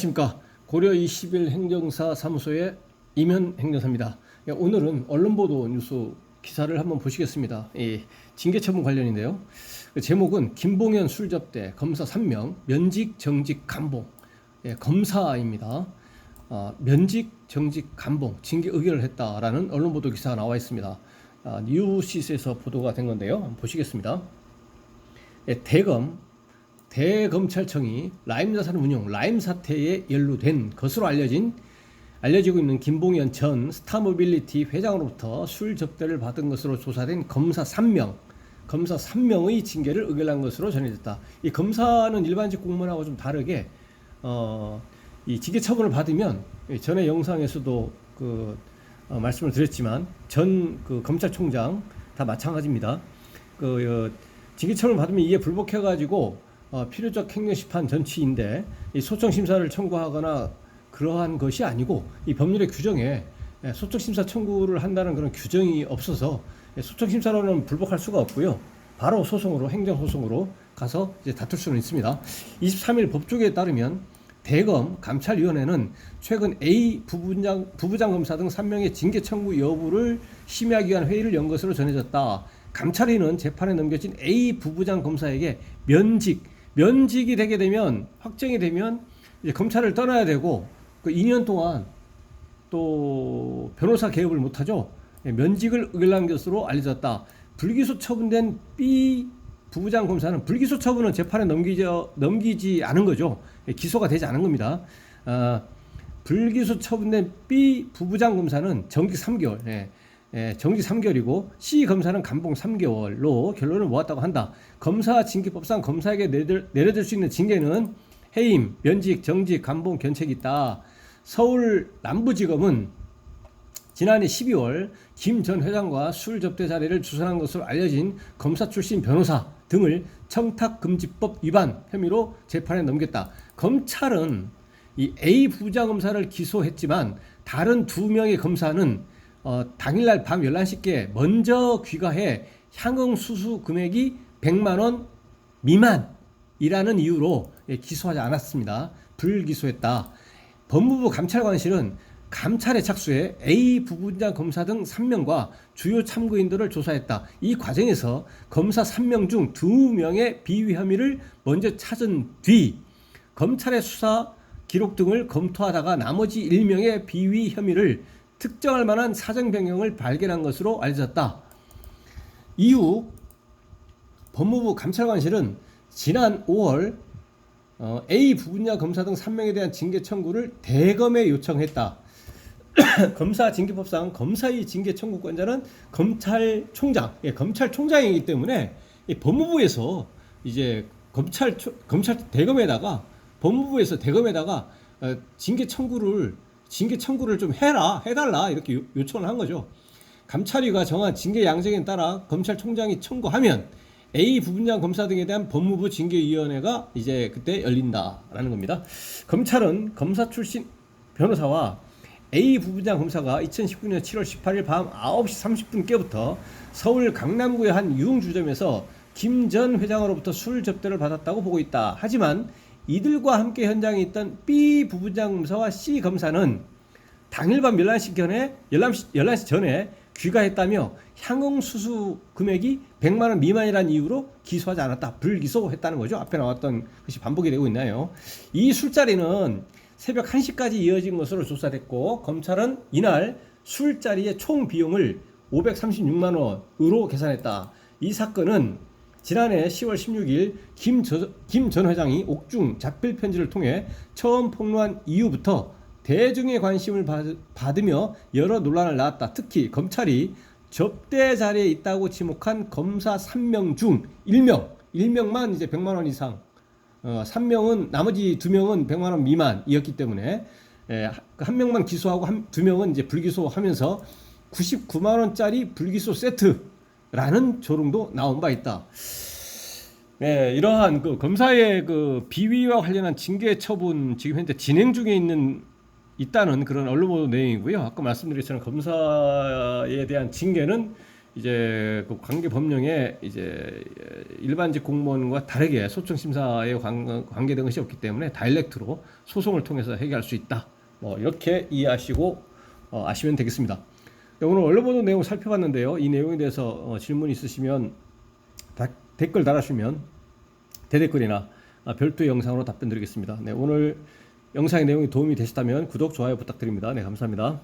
안녕하십니까. 고려 21 행정사 사무소의 임현 행정사입니다. 오늘은 언론보도 뉴스 기사를 한번 보시겠습니다. 징계처분 관련인데요. 제목은 김봉현 술접대 검사 3명 면직 정직 감봉. 검사입니다. 면직 정직 감봉 징계 의결을 했다라는 언론보도 기사가 나와 있습니다. 뉴시스에서 보도가 된 건데요. 한번 보시겠습니다. 대검찰청이 라임 자산 운용 라임 사태에 연루된 것으로 알려지고 있는 김봉현 전 스타모빌리티 회장으로부터 술 접대를 받은 것으로 조사된 검사 3명의 징계를 의결한 것으로 전해졌다. 이 검사는 일반직 공무원하고 좀 다르게 이 징계 처분을 받으면 전에 영상에서도 말씀을 드렸지만 전 검찰총장 다 마찬가지입니다. 징계 처분을 받으면 이에 불복해가지고 필요적 행정심판 전치인데 이 소청심사를 청구하거나 그러한 것이 아니고 이 법률의 규정에 소청심사 청구를 한다는 그런 규정이 없어서 소청심사로는 불복할 수가 없고요. 바로 소송으로 행정소송으로 가서 이제 다툴 수는 있습니다. 23일 법조계에 따르면 대검 감찰위원회는 최근 A 부부장 검사 등 3명의 징계 청구 여부를 심의하기 위한 회의를 연 것으로 전해졌다. 감찰위는 재판에 넘겨진 A 부부장 검사에게 면직이 되게 되면 확정이 되면 이제 검찰을 떠나야 되고 2년 동안 또 변호사 개업을 못하죠. 면직을 의결한 것으로 알려졌다. 불기소 처분된 B 부부장 검사는 불기소 처분은 재판에 넘기지 않은 거죠. 기소가 되지 않은 겁니다. 불기소 처분된 B 부부장 검사는 정직 3개월, 정직 3개월이고 C 검사는 감봉 3개월로 결론을 모았다고 한다. 검사 징계법상 검사에게 내려질 수 있는 징계는 해임, 면직, 정직, 감봉, 견책이 있다. 서울 남부지검은 지난해 12월 김 전 회장과 술 접대 자리를 주선한 것으로 알려진 검사 출신 변호사 등을 청탁금지법 위반 혐의로 재판에 넘겼다. 검찰은 이 A 부부장 검사를 기소했지만 다른 2명의 검사는 당일날 밤 11시께 먼저 귀가해 향응 수수 금액이 100만 원 미만이라는 이유로 기소하지 않았습니다. 불기소했다. 법무부 감찰관실은 감찰에 착수해 A 부부장 검사 등 3명과 주요 참고인들을 조사했다. 이 과정에서 검사 3명 중 2명의 비위 혐의를 먼저 찾은 뒤 검찰의 수사 기록 등을 검토하다가 나머지 1명의 비위 혐의를 특정할 만한 사정 변경을 발견한 것으로 알려졌다. 이후 법무부 감찰관실은 지난 5월 A 부분야 검사 등 3명에 대한 징계 청구를 대검에 요청했다. 검사징계법상 검사의 징계 청구권자는 검찰총장이기 때문에 법무부에서 이제 검찰 대검에다가 법무부에서 대검에다가 징계 청구를 좀 해달라 이렇게 요청을 한 거죠. 감찰위가 정한 징계 양형에 따라 검찰총장이 청구하면 A 부분장 검사 등에 대한 법무부 징계위원회가 이제 그때 열린다라는 겁니다. 검찰은 검사 출신 변호사와 A 부부장 검사가 2019년 7월 18일 밤 9시 30분께부터 서울 강남구의 한 유흥주점에서 김 전 회장으로부터 술 접대를 받았다고 보고 있다. 하지만 이들과 함께 현장에 있던 B 부부장 검사와 C 검사는 당일 밤 11시 전에 귀가했다며 향응 수수 금액이 100만 원 미만이라는 이유로 기소하지 않았다. 불기소했다는 거죠. 앞에 나왔던 것이 반복이 되고 있나요? 이 술자리는 새벽 1시까지 이어진 것으로 조사됐고 검찰은 이날 술자리의 총 비용을 536만 원으로 계산했다. 이 사건은 지난해 10월 16일 김 전 회장이 옥중 자필 편지를 통해 처음 폭로한 이후부터 대중의 관심을 받으며 여러 논란을 낳았다. 특히 검찰이 접대 자리에 있다고 지목한 검사 3명 중 1명만 이제 100만 원 이상 3명은 나머지 2명은 100만 원 미만이었기 때문에 한 명만 기소하고 2명은 이제 불기소하면서 99만 원짜리 불기소 세트라는 조롱도 나온 바 있다. 이러한 검사의 비위와 관련한 징계 처분 지금 현재 진행 중에 있다는 그런 언론 보도 내용이고요. 아까 말씀드린 것처럼 검사에 대한 징계는 이제 그 관계 법령에 이제 일반직 공무원과 다르게 소청 심사에 관계된 것이 없기 때문에 다이렉트로 소송을 통해서 해결할 수 있다. 뭐 이렇게 이해하시고 아시면 되겠습니다. 네, 오늘 원래 보도 내용 살펴봤는데요. 이 내용에 대해서 질문 있으시면 댓글 달아주시면 대댓글이나 별도의 영상으로 답변 드리겠습니다. 네, 오늘 영상의 내용이 도움이 되셨다면 구독, 좋아요 부탁드립니다. 네, 감사합니다.